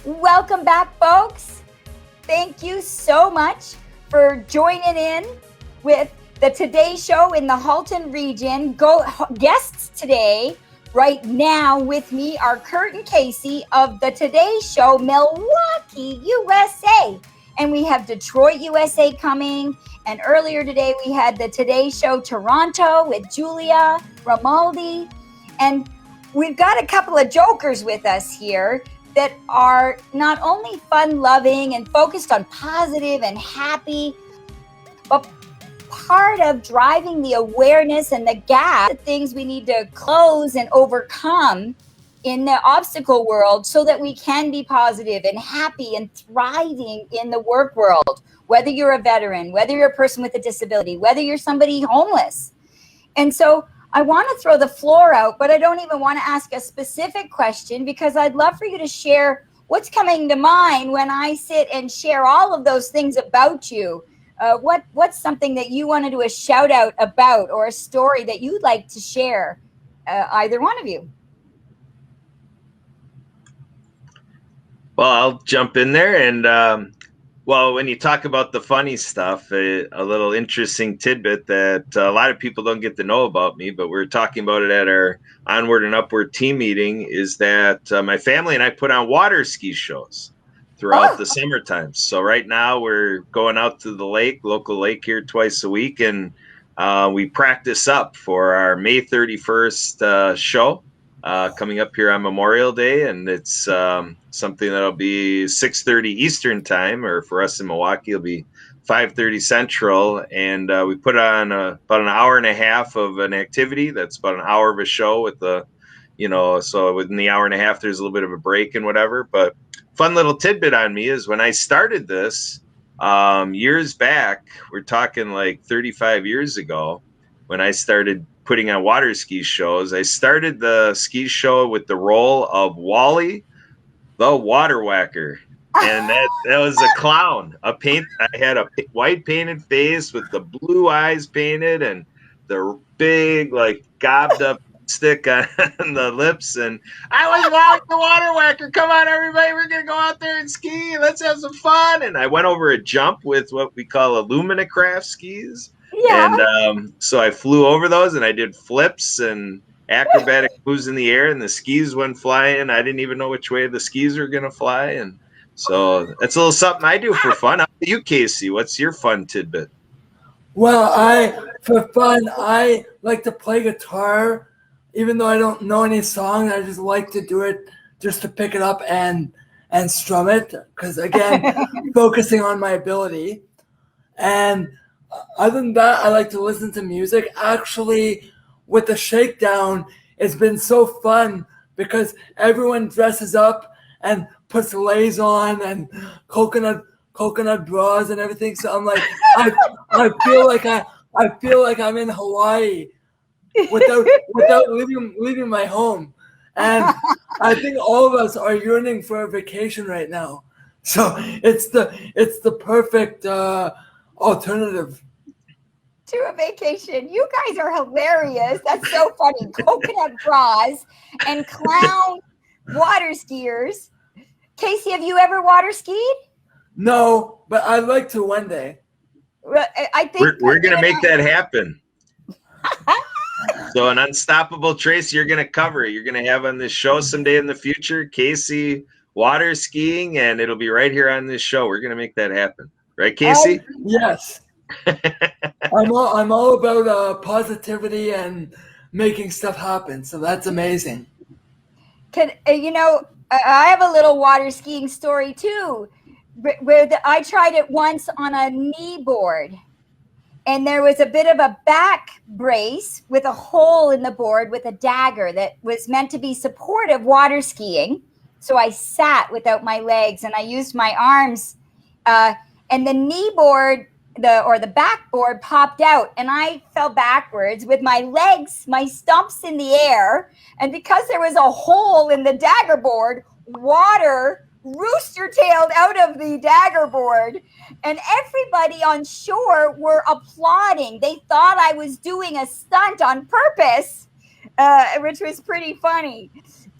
Welcome back, folks. Thank you so much for joining in with the Today Show in the Halton region. Guests today, right now with me, are Kurt and Casey of the Today Show, Milwaukee, USA. And we have Detroit, USA coming. And earlier today, we had the Today Show Toronto with Julia Romaldi. And we've got a couple of jokers with us here that are not only fun-loving and focused on positive and happy, but part of driving the awareness and the gap, the things we need to close and overcome in the obstacle world so that we can be positive and happy and thriving in the work world, whether you're a veteran, whether you're a person with a disability, whether you're somebody homeless. And so I want to throw the floor out, but I don't even want to ask a specific question because I'd love for you to share what's coming to mind when I sit and share all of those things about you. What's something that you want to do a shout out about, or a story that you'd like to share, either one of you? Well, I'll jump in there. And well, when you talk about the funny stuff, a little interesting tidbit that a lot of people don't get to know about me, but we're talking about it at our Onward and Upward team meeting, is that my family and I put on water ski shows throughout the summertime. So right now we're going out to the local lake here twice a week, and we practice up for our May 31st show. Coming up here on Memorial Day, and it's something that'll be 6:30 Eastern time, or for us in Milwaukee, it'll be 5:30 Central. And we put on about an hour and a half of an activity. That's about an hour of a show with so within the hour and a half, there's a little bit of a break and whatever. But fun little tidbit on me is when I started this years back, we're talking like 35 years ago, when I started putting on water ski shows. I started the ski show with the role of Wally the Water Whacker. And that was a clown. I had a white painted face with the blue eyes painted and the big, like, gobbed up stick on the lips. And I was Wally the Water Whacker. Come on, everybody. We're going to go out there and ski. Let's have some fun. And I went over a jump with what we call Aluminacraft skis. Yeah. And so I flew over those, and I did flips and acrobatic moves in the air, and the skis went flying. I didn't even know which way the skis were going to fly. And so that's a little something I do for fun. How about you, Casey? What's your fun tidbit? Well, for fun, I like to play guitar. Even though I don't know any songs, I just like to do it just to pick it up and strum it. Because, again, focusing on my ability. And other than that, I like to listen to music. Actually, with the shakedown, it's been so fun because everyone dresses up and puts leis on and coconut bras and everything. So I'm like, I feel like I'm in Hawaii without leaving my home. And I think all of us are yearning for a vacation right now. So it's the perfect alternative to a vacation. You guys are hilarious. That's so funny. Coconut bras and clown water skiers. Casey, have you ever water skied? No, but I'd like to one day. I think we're going to make that happen. So an Unstoppable Trace, you're going to cover it. You're going to have on this show someday in the future, Casey water skiing, and it'll be right here on this show. We're going to make that happen. Right, Casey? Yes. I'm all about positivity and making stuff happen. So that's amazing. I have a little water skiing story too. I tried it once on a knee board, and there was a bit of a back brace with a hole in the board with a dagger that was meant to be supportive water skiing. So I sat without my legs and I used my arms, and the knee board, the backboard popped out, and I fell backwards with my legs, my stumps in the air. And because there was a hole in the dagger board, water rooster-tailed out of the dagger board, and everybody on shore were applauding. They thought I was doing a stunt on purpose, which was pretty funny.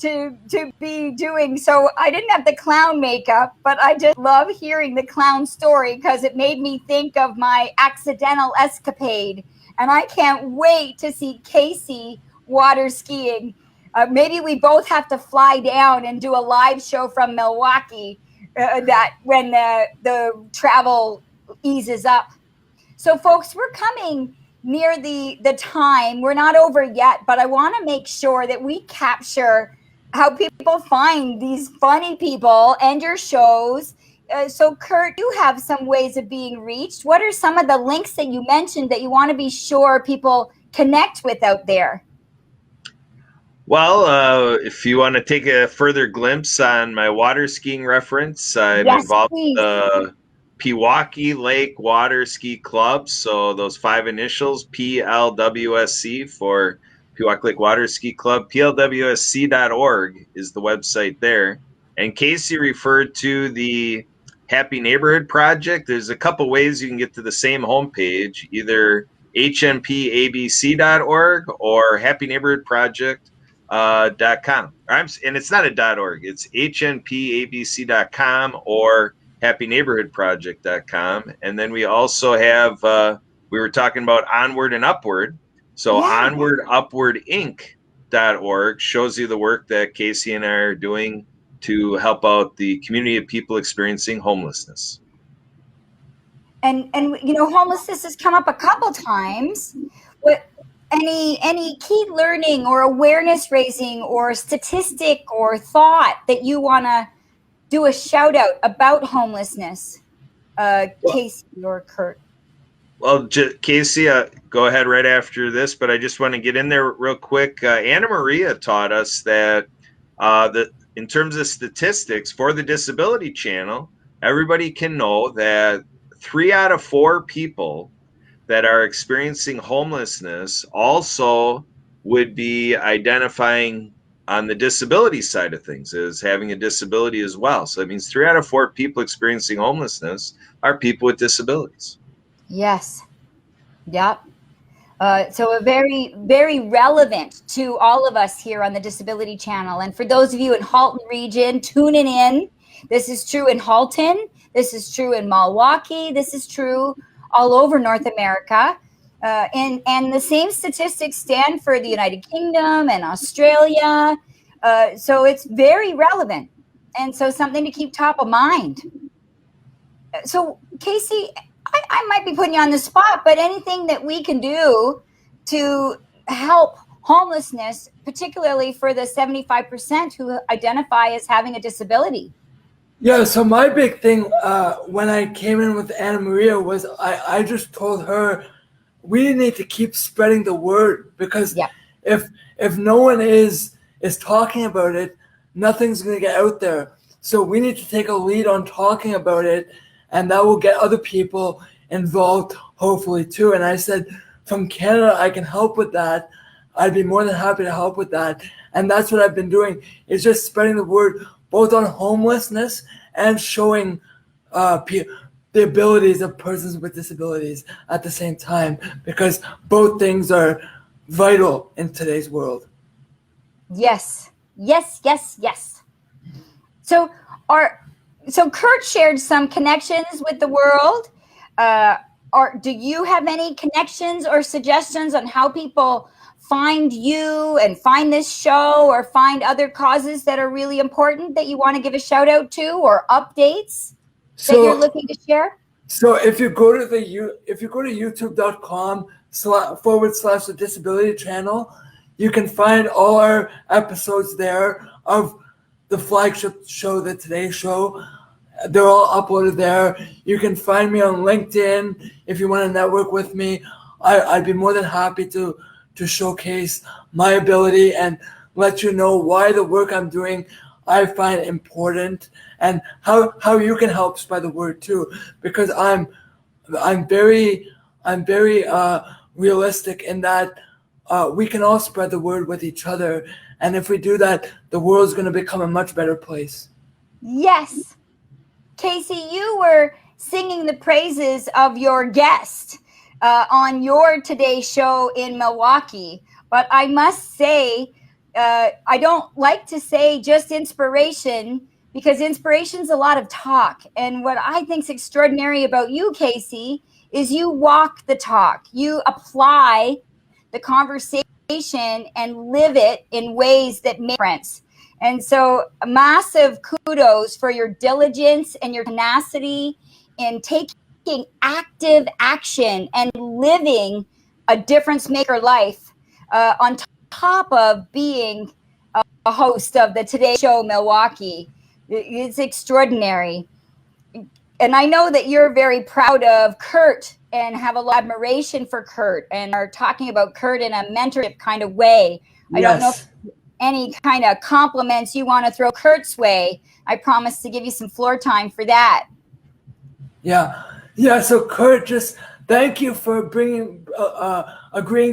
to be doing. So I didn't have the clown makeup, but I just love hearing the clown story because it made me think of my accidental escapade. And I can't wait to see Casey water skiing. Maybe we both have to fly down and do a live show from Milwaukee that when the travel eases up. So folks, we're coming near the time. We're not over yet, but I want to make sure that we capture how people find these funny people and your shows. So Kurt, you have some ways of being reached. What are some of the links that you mentioned that you want to be sure people connect with out there? Well, if you want to take a further glimpse on my water skiing reference, I'm involved with the Pewaukee Lake Water Ski Club. So those 5 initials, PLWSC for Pewaukee Lake Water Ski Club. PLWSC.org is the website there. And Casey referred to the Happy Neighborhood Project. There's a couple ways you can get to the same homepage, either HNPABC.org or Happy Neighborhood Project. .com. And it's not a .org. It's hnpabc.com or happyneighborhoodproject.com. And then we also have, we were talking about Onward and Upward. So onwardupwardinc.org shows you the work that Casey and I are doing to help out the community of people experiencing homelessness. And you know, homelessness has come up a couple times. What any key learning or awareness raising or statistic or thought that you want to do a shout out about homelessness, Casey or Kurt? Well, Casey, go ahead right after this, but I just want to get in there real quick. Anna Maria taught us that in terms of statistics for the Disability Channel, everybody can know that 3 out of 4 people that are experiencing homelessness also would be identifying on the disability side of things as having a disability as well. So that means 3 out of 4 people experiencing homelessness are people with disabilities. Yes. Yep. So a very, very relevant to all of us here on the Disability Channel. And for those of you in Halton region tuning in, this is true in Halton. This is true in Milwaukee. This is true all over North America. And the same statistics stand for the United Kingdom and Australia. So it's very relevant. And so something to keep top of mind. So Casey, I might be putting you on the spot, but anything that we can do to help homelessness, particularly for the 75% who identify as having a disability? Yeah, so my big thing when I came in with Anna Maria was I just told her we need to keep spreading the word, because if no one is talking about it, nothing's going to get out there. So we need to take a lead on talking about it, and that will get other people involved, hopefully, too. And I said, from Canada, I can help with that. I'd be more than happy to help with that. And that's what I've been doing, is just spreading the word, both on homelessness and showing the abilities of persons with disabilities at the same time, because both things are vital in today's world. Yes. So Kurt shared some connections with the world. Do you have any connections or suggestions on how people find you and find this show or find other causes that are really important that you want to give a shout out to, or updates that you're looking to share? So if you go to youtube.com/the Disability Channel, you can find all our episodes there of the flagship show, the Today Show. They're all uploaded there. You can find me on LinkedIn if you want to network with me. I'd be more than happy to showcase my ability and let you know why the work I'm doing I find important, and how you can help spread the word too, because I'm very realistic in that we can all spread the word with each other, and if we do that, the world's going to become a much better place. Yes. Casey, you were singing the praises of your guest on your Today Show in Milwaukee, but I must say I don't like to say just inspiration, because inspiration's a lot of talk. And what I think's extraordinary about you, Casey, is you walk the talk. You apply the conversation and live it in ways that make difference. And so, massive kudos for your diligence and your tenacity in taking active action and living a difference maker life, on top of being a host of the Today Show Milwaukee. It's extraordinary. And I know that you're very proud of Kurt and have a lot of admiration for Kurt and are talking about Kurt in a mentorship kind of way. Yes. I don't know if any kind of compliments you want to throw Kurt's way. I promise to give you some floor time for that. Yeah. So Kurt, just thank you for agreeing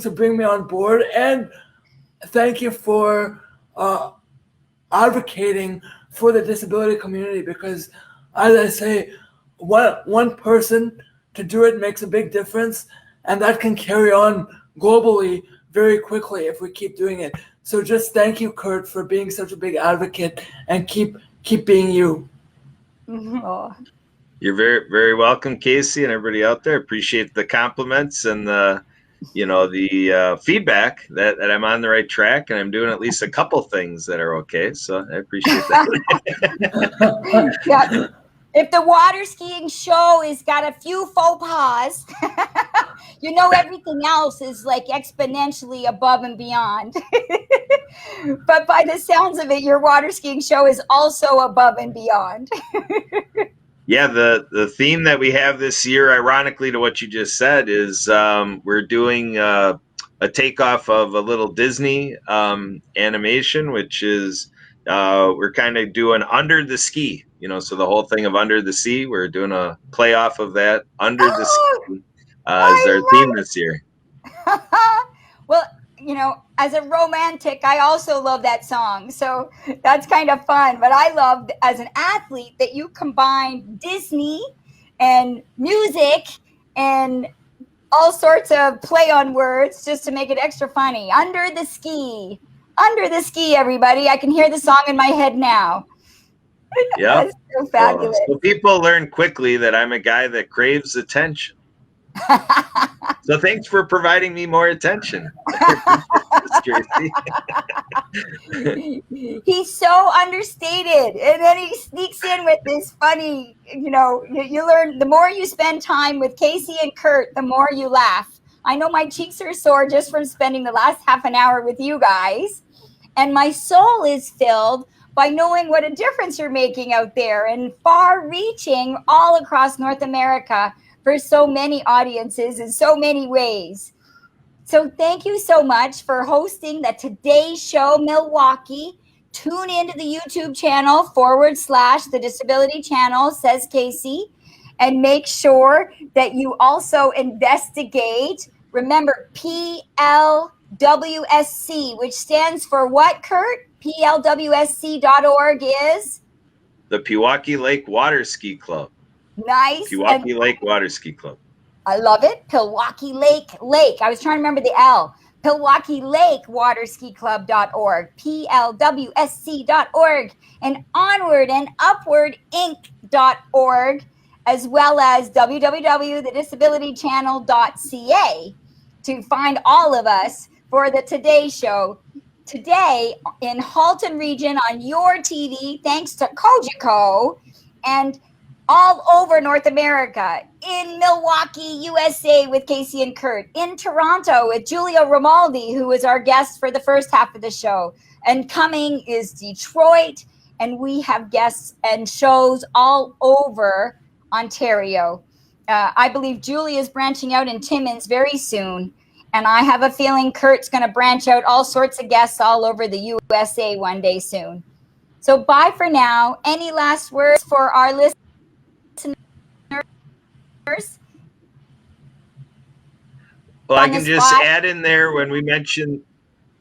to bring me on board, and thank you for advocating for the disability community, because, as I say, one person to do it makes a big difference, and that can carry on globally very quickly if we keep doing it. So just thank you, Kurt, for being such a big advocate, and keep being you. Oh. You're very, very welcome, Casey, and everybody out there. Appreciate the compliments and the feedback that I'm on the right track, and I'm doing at least a couple things that are okay. So I appreciate that. Yeah. If the water skiing show has got a few faux pas, everything else is like exponentially above and beyond. But by the sounds of it, your water skiing show is also above and beyond. Yeah, the theme that we have this year, ironically to what you just said, is we're doing a takeoff of a little Disney animation, which is we're kind of doing Under the Ski. So the whole thing of Under the Sea, we're doing a play off of that. Under the Ski is our theme this year. Well, as a romantic, I also love that song. So that's kind of fun. But I love, as an athlete, that you combine Disney and music and all sorts of play on words just to make it extra funny. Under the ski. Under the ski, everybody. I can hear the song in my head now. Yeah. That's so fabulous. So people learn quickly that I'm a guy that craves attention. So thanks for providing me more attention. He's so understated, and then he sneaks in with this funny, you learn, the more you spend time with Casey and Kurt, the more you laugh. I know my cheeks are sore just from spending the last half an hour with you guys, and my soul is filled by knowing what a difference you're making out there and far reaching all across North America for so many audiences in so many ways. So thank you so much for hosting the Today Show Milwaukee. Tune into the YouTube channel / the Disability Channel, says Casey, and make sure that you also investigate. Remember, PLWSC, which stands for what, Kurt? PLWSC.org is? The Pewaukee Lake Water Ski Club. Nice. Pewaukee Lake Water Ski Club. I love it. Pewaukee Lake. I was trying to remember the L. Pewaukee Lake Waterskiclub.org. PLWSC.org. And onward and upward Inc.org, as well as www.thedisabilitychannel.ca to find all of us for the Today Show. Today in Halton Region on your TV, thanks to Kojiko, and all over North America, in Milwaukee, USA with Casey and Kurt, in Toronto with Julia Romaldi, who was our guest for the first half of the show. And coming is Detroit, and we have guests and shows all over Ontario. I believe Julia is branching out in Timmins very soon, and I have a feeling Kurt's going to branch out all sorts of guests all over the USA one day soon. So bye for now. Any last words for our listeners? Well, I can just add in there when we mention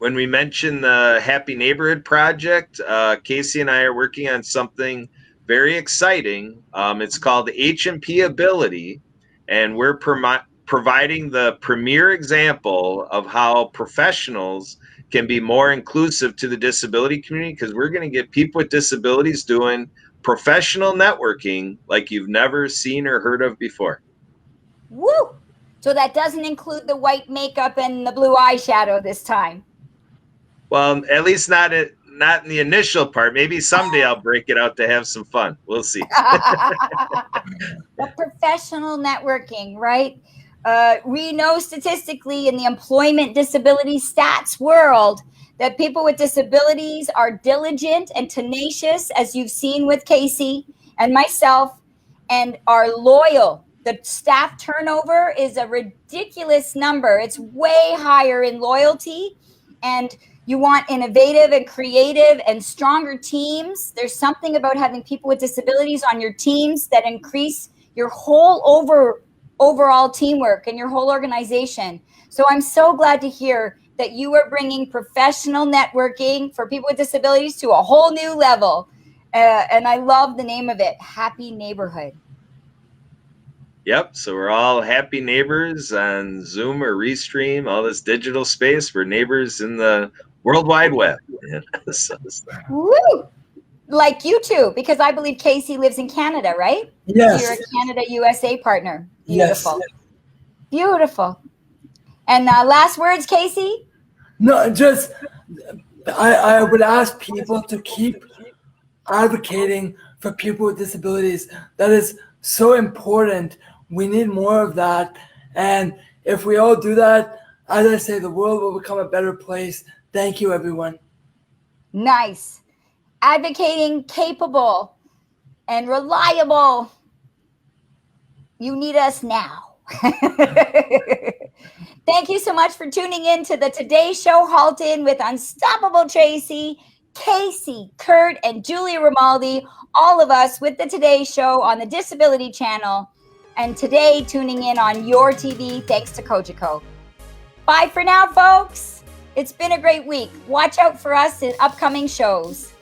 the Happy Neighborhood Project, Casey and I are working on something very exciting. It's called H&P Ability, and we're providing the premier example of how professionals can be more inclusive to the disability community, because we're going to get people with disabilities doing professional networking like you've never seen or heard of before. Woo! So that doesn't include the white makeup and the blue eyeshadow this time. Well, at least not in the initial part. Maybe someday I'll break it out to have some fun. We'll see. The professional networking, right? We know statistically in the employment disability stats world that people with disabilities are diligent and tenacious, as you've seen with Casey and myself, and are loyal. The staff turnover is a ridiculous number. It's way higher in loyalty, and you want innovative and creative and stronger teams. There's something about having people with disabilities on your teams that increase your whole overall teamwork and your whole organization. So I'm so glad to hear that you are bringing professional networking for people with disabilities to a whole new level. And I love the name of it, Happy Neighborhood. Yep. So we're all happy neighbors on Zoom or Restream, all this digital space. We're neighbors in the World Wide Web. Woo! Like you two, because I believe Casey lives in Canada, right? Yes. So you're a Canada-USA partner. Beautiful. Yes. Beautiful. And last words, Casey? No, just I would ask people to keep advocating for people with disabilities. That is so important. We need more of that. And if we all do that, as I say, the world will become a better place. Thank you, everyone. Nice. Advocating, capable, and reliable. You need us now. Thank you so much for tuning in to the Today Show Halton with Unstoppable Tracy, Casey, Kurt, and Julia Romaldi, all of us with the Today Show on the Disability Channel, and today tuning in on your TV thanks to Kojiko. Bye for now, folks. It's been a great week. Watch out for us in upcoming shows.